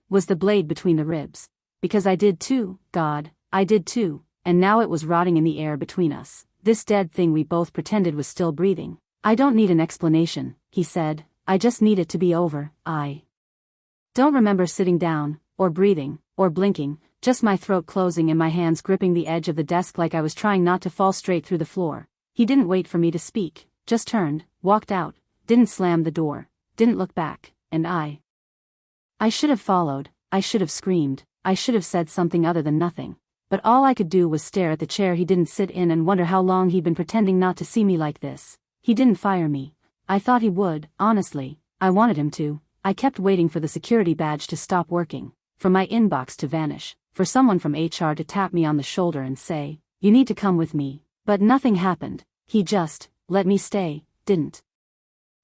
was the blade between the ribs. Because I did too, God, I did too, and now it was rotting in the air between us. This dead thing we both pretended was still breathing. I don't need an explanation, he said, I just need it to be over. I don't remember sitting down, or breathing, or blinking, just my throat closing and my hands gripping the edge of the desk like I was trying not to fall straight through the floor. He didn't wait for me to speak, just turned, walked out, didn't slam the door, didn't look back, and I should have followed, I should have screamed, I should have said something other than nothing. But all I could do was stare at the chair he didn't sit in and wonder how long he'd been pretending not to see me like this. He didn't fire me. I thought he would, honestly. I wanted him to. I kept waiting for the security badge to stop working, for my inbox to vanish, for someone from HR to tap me on the shoulder and say, you need to come with me. But nothing happened. He just let me stay, didn't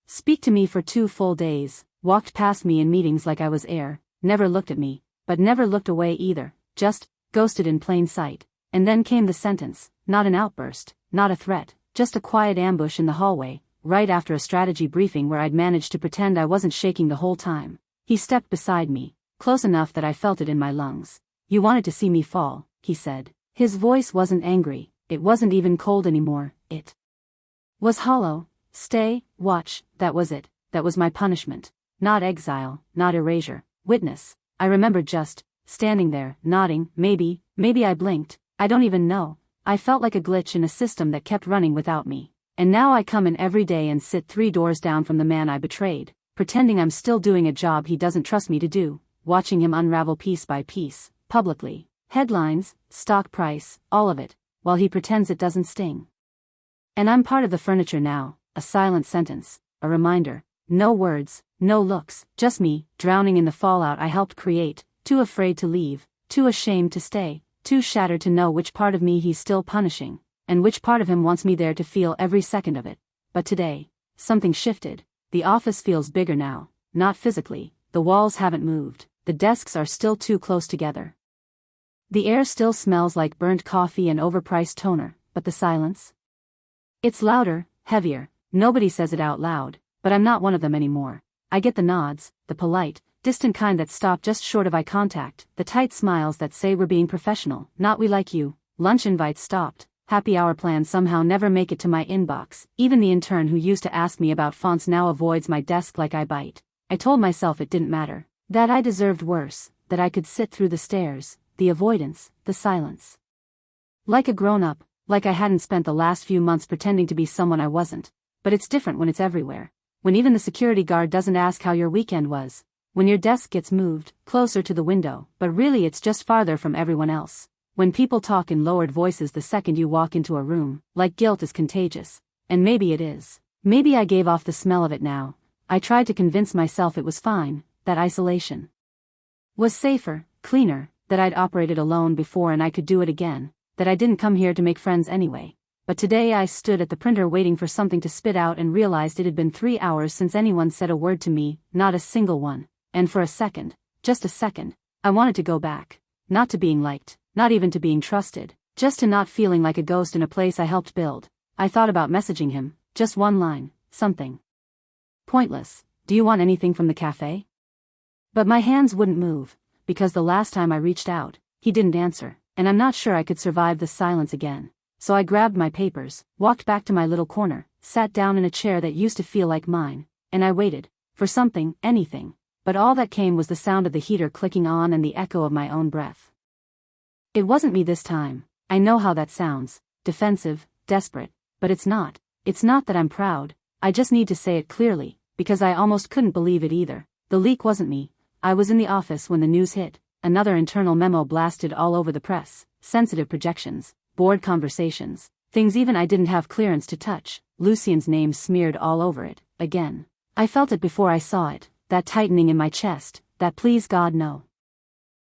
speak to me for 2 full days, walked past me in meetings like I was air, never looked at me, but never looked away either, just ghosted in plain sight. And then came the sentence, not an outburst, not a threat, just a quiet ambush in the hallway, right after a strategy briefing where I'd managed to pretend I wasn't shaking the whole time. He stepped beside me, close enough that I felt it in my lungs. You wanted to see me fall, he said. His voice wasn't angry, it wasn't even cold anymore, it was hollow. Stay, watch, that was it, that was my punishment. Not exile, not erasure, witness. I remember just standing there, nodding. Maybe I blinked, I don't even know. I felt like a glitch in a system that kept running without me. And now I come in every day and sit 3 doors down from the man I betrayed, pretending I'm still doing a job he doesn't trust me to do, watching him unravel piece by piece, publicly. Headlines, stock price, all of it, while he pretends it doesn't sting. And I'm part of the furniture now, a silent sentence, a reminder. No words, no looks, just me, drowning in the fallout I helped create, too afraid to leave, too ashamed to stay, too shattered to know which part of me he's still punishing, and which part of him wants me there to feel every second of it. But today, something shifted. The office feels bigger now, not physically. the walls haven't moved, the desks are still too close together. The air still smells like burnt coffee and overpriced toner, but the silence? It's louder, heavier, nobody says it out loud, but I'm not one of them anymore. I get the nods, the polite, distant kind that stop just short of eye contact, the tight smiles that say we're being professional, not we like you. Lunch invites stopped, happy hour plans somehow never make it to my inbox, even the intern who used to ask me about fonts now avoids my desk like I bite. I told myself it didn't matter, that I deserved worse, that I could sit through the stares, the avoidance, the silence. Like a grown-up, like I hadn't spent the last few months pretending to be someone I wasn't. But it's different when it's everywhere. When even the security guard doesn't ask how your weekend was. When your desk gets moved, closer to the window, but really it's just farther from everyone else. When people talk in lowered voices the second you walk into a room, like guilt is contagious. And maybe it is. Maybe I gave off the smell of it now. I tried to convince myself it was fine, that isolation was safer, cleaner, that I'd operated alone before and I could do it again. That I didn't come here to make friends anyway. But today I stood at the printer waiting for something to spit out and realized it had been 3 hours since anyone said a word to me, not a single one. And for a second, just a second, I wanted to go back. Not to being liked, not even to being trusted, just to not feeling like a ghost in a place I helped build. I thought about messaging him, just one line, something pointless. Do you want anything from the cafe? But my hands wouldn't move, because the last time I reached out, he didn't answer. And I'm not sure I could survive the silence again. So I grabbed my papers, walked back to my little corner, sat down in a chair that used to feel like mine, and I waited. For something, anything. But all that came was the sound of the heater clicking on and the echo of my own breath. It wasn't me this time. I know how that sounds. Defensive, desperate. But it's not. It's not that I'm proud. I just need to say it clearly, because I almost couldn't believe it either. The leak wasn't me. I was in the office when the news hit. Another internal memo blasted all over the press, sensitive projections, board conversations, things even I didn't have clearance to touch, Lucien's name smeared all over it, again. I felt it before I saw it, that tightening in my chest, that please God no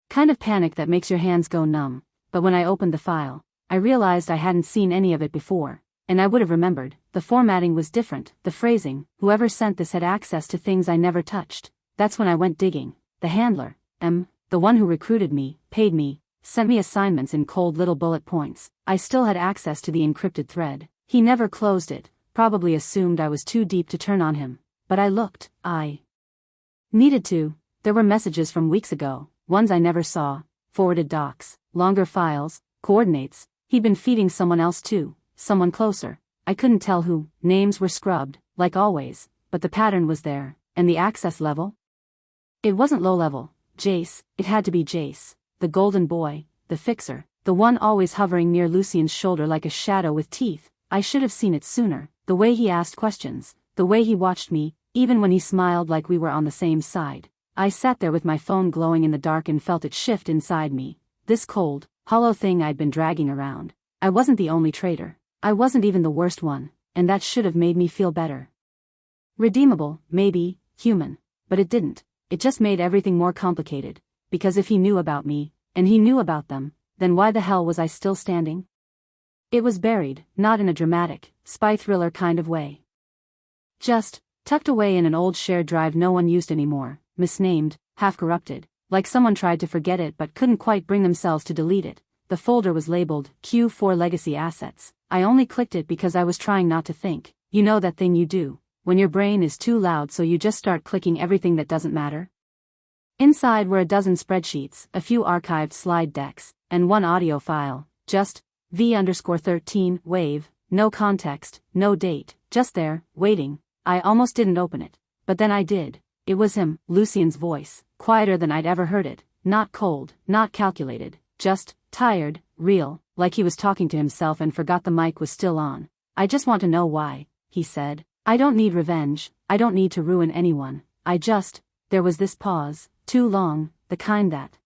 kind of panic that makes your hands go numb. But when I opened the file, I realized I hadn't seen any of it before, and I would have remembered. The formatting was different, the phrasing, whoever sent this had access to things I never touched. That's when I went digging. The handler, the one who recruited me, paid me, sent me assignments in cold little bullet points. I still had access to the encrypted thread. He never closed it, probably assumed I was too deep to turn on him. But I looked. I needed to. There were messages from weeks ago, ones I never saw, forwarded docs, longer files, coordinates. He'd been feeding someone else too, someone closer. I couldn't tell who. Names were scrubbed, like always, but the pattern was there. And the access level? It wasn't low level. Jace, it had to be Jace, the golden boy, the fixer, the one always hovering near Lucien's shoulder like a shadow with teeth. I should have seen it sooner, the way he asked questions, the way he watched me, even when he smiled like we were on the same side. I sat there with my phone glowing in the dark and felt it shift inside me, this cold, hollow thing I'd been dragging around. I wasn't the only traitor. I wasn't even the worst one, and that should have made me feel better. Redeemable, maybe, human, but it didn't. It just made everything more complicated, because if he knew about me, and he knew about them, then why the hell was I still standing? It was buried, not in a dramatic, spy thriller kind of way. Just, tucked away in an old shared drive no one used anymore, misnamed, half-corrupted, like someone tried to forget it but couldn't quite bring themselves to delete it. The folder was labeled, Q4 Legacy Assets. I only clicked it because I was trying not to think. You know that thing you do, when your brain is too loud so you just start clicking everything that doesn't matter? Inside were a dozen spreadsheets, a few archived slide decks, and one audio file, just, V_13, wave, no context, no date, just there, waiting. I almost didn't open it. But then I did. It was him, Lucien's voice, quieter than I'd ever heard it, not cold, not calculated, just, tired, real, like he was talking to himself and forgot the mic was still on. I just want to know why, he said. I don't need revenge, I don't need to ruin anyone, there was this pause, too long, the kind that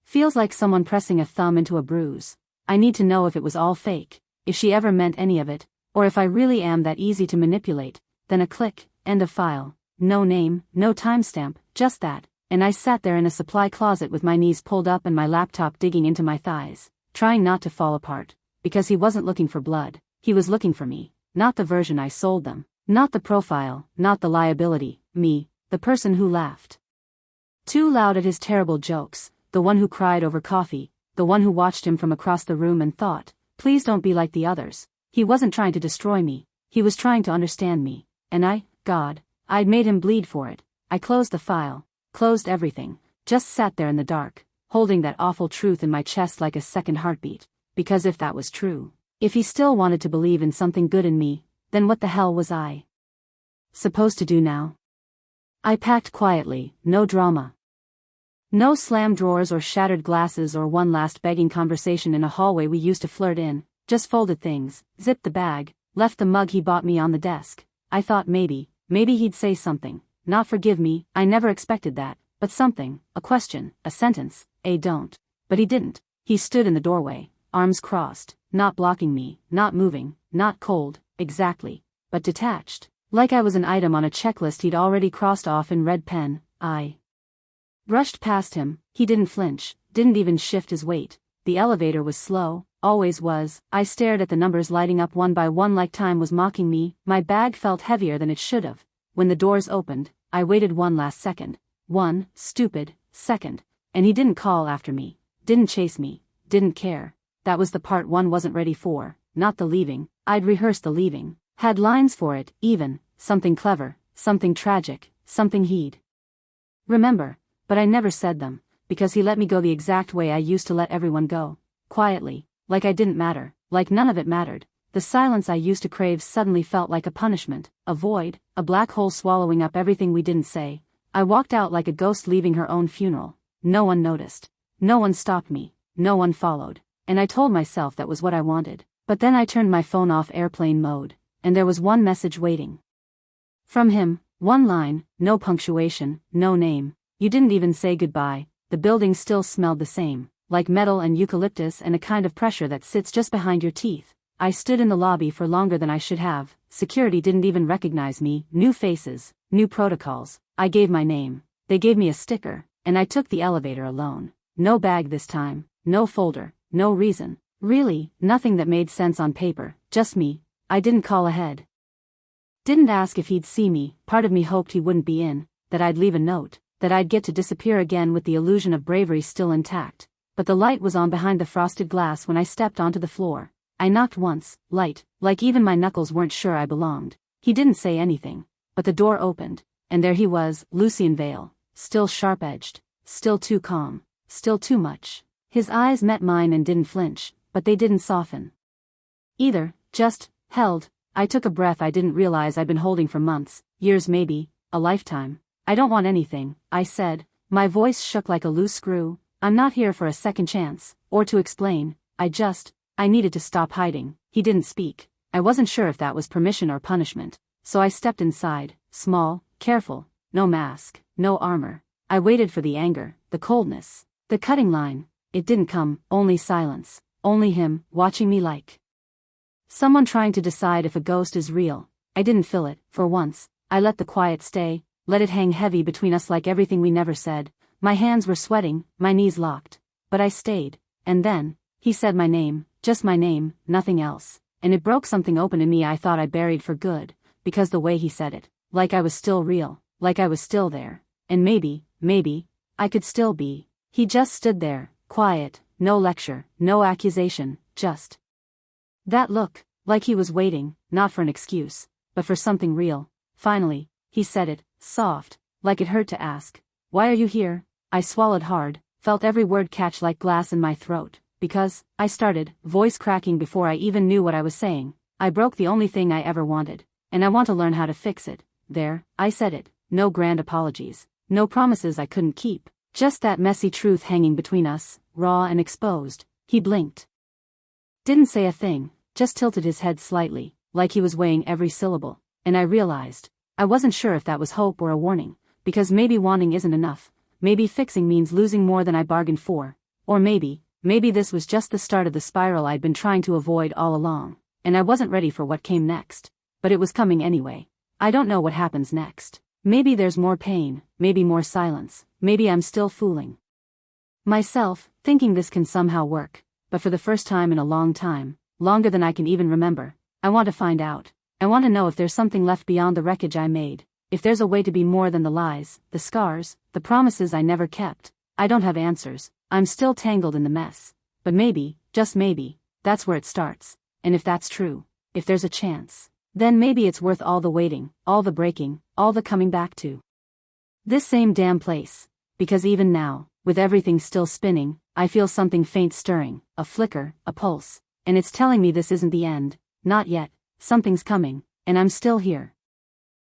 feels like someone pressing a thumb into a bruise. I need to know if it was all fake, if she ever meant any of it, or if I really am that easy to manipulate. Then a click, end of file, no name, no timestamp, just that, and I sat there in a supply closet with my knees pulled up and my laptop digging into my thighs, trying not to fall apart, because he wasn't looking for blood, he was looking for me. Not the version I sold them, not the profile, not the liability, me, the person who laughed Too loud at his terrible jokes, the one who cried over coffee, the one who watched him from across the room and thought, please don't be like the others. He wasn't trying to destroy me, he was trying to understand me, and I'd made him bleed for it. I closed the file, closed everything, just sat there in the dark, holding that awful truth in my chest like a second heartbeat, because if that was true, if he still wanted to believe in something good in me, then what the hell was I supposed to do now? I packed quietly, no drama. No slammed drawers or shattered glasses or one last begging conversation in a hallway we used to flirt in, just folded things, zipped the bag, left the mug he bought me on the desk. I thought maybe he'd say something, not forgive me, I never expected that, but something, a question, a sentence, don't. But he didn't. He stood in the doorway, arms crossed, not blocking me, not moving, not cold, exactly, but detached, like I was an item on a checklist he'd already crossed off in red pen. I brushed past him, he didn't flinch, didn't even shift his weight. The elevator was slow, always was. I stared at the numbers lighting up one by one like time was mocking me. My bag felt heavier than it should have. When the doors opened, I waited one last second. One stupid second. And he didn't call after me, didn't chase me, didn't care. That was the part one wasn't ready for, not the leaving. I'd rehearsed the leaving, had lines for it, even, something clever, something tragic, something he'd remember, but I never said them, because he let me go the exact way I used to let everyone go, quietly, like I didn't matter, like none of it mattered. The silence I used to crave suddenly felt like a punishment, a void, a black hole swallowing up everything we didn't say. I walked out like a ghost leaving her own funeral. No one noticed. No one stopped me. No one followed. And I told myself that was what I wanted. But then I turned my phone off airplane mode, and there was one message waiting. From him, one line, no punctuation, no name. You didn't even say goodbye. The building still smelled the same, like metal and eucalyptus and a kind of pressure that sits just behind your teeth. I stood in the lobby for longer than I should have. Security didn't even recognize me. New faces, new protocols. I gave my name. They gave me a sticker, and I took the elevator alone. No bag this time, no folder, no reason. Really, nothing that made sense on paper, just me. I didn't call ahead. Didn't ask if he'd see me. Part of me hoped he wouldn't be in, that I'd leave a note, that I'd get to disappear again with the illusion of bravery still intact. But the light was on behind the frosted glass when I stepped onto the floor. I knocked once, light, like even my knuckles weren't sure I belonged. He didn't say anything, but the door opened, and there he was, Lucian Vale, still sharp-edged, still too calm, still too much. His eyes met mine and didn't flinch, but they didn't soften either, just held. I took a breath I didn't realize I'd been holding for months, years maybe, a lifetime. I don't want anything, I said. My voice shook like a loose screw. I'm not here for a second chance, or to explain. I needed to stop hiding. He didn't speak. I wasn't sure if that was permission or punishment, so I stepped inside, small, careful, no mask, no armor. I waited for the anger, the coldness, the cutting line. It didn't come, only silence, only him, watching me like someone trying to decide if a ghost is real. I didn't feel it, for once. I let the quiet stay, let it hang heavy between us like everything we never said. My hands were sweating, my knees locked. But I stayed, and then, he said my name, just my name, nothing else. And it broke something open in me I thought I buried for good, because the way he said it, like I was still real, like I was still there. And maybe, I could still be. He just stood there, quiet, no lecture, no accusation, just that look, like he was waiting, not for an excuse, but for something real. Finally, he said it, soft, like it hurt to ask. Why are you here? I swallowed hard, felt every word catch like glass in my throat. Because, I started, voice cracking before I even knew what I was saying. I broke the only thing I ever wanted, and I want to learn how to fix it. There, I said it, no grand apologies, no promises I couldn't keep, just that messy truth hanging between us, raw and exposed. He blinked. Didn't say a thing, just tilted his head slightly, like he was weighing every syllable, and I realized, I wasn't sure if that was hope or a warning, because maybe wanting isn't enough, maybe fixing means losing more than I bargained for, or maybe this was just the start of the spiral I'd been trying to avoid all along, and I wasn't ready for what came next. But it was coming anyway. I don't know what happens next. Maybe there's more pain, maybe more silence, maybe I'm still fooling myself, thinking this can somehow work, but for the first time in a long time, longer than I can even remember, I want to find out. I want to know if there's something left beyond the wreckage I made. If there's a way to be more than the lies, the scars, the promises I never kept. I don't have answers, I'm still tangled in the mess. But maybe, just maybe, that's where it starts. And if that's true, if there's a chance, then maybe it's worth all the waiting, all the breaking, all the coming back to this same damn place. Because even now, with everything still spinning, I feel something faint stirring, a flicker, a pulse, and it's telling me this isn't the end, not yet, something's coming, and I'm still here.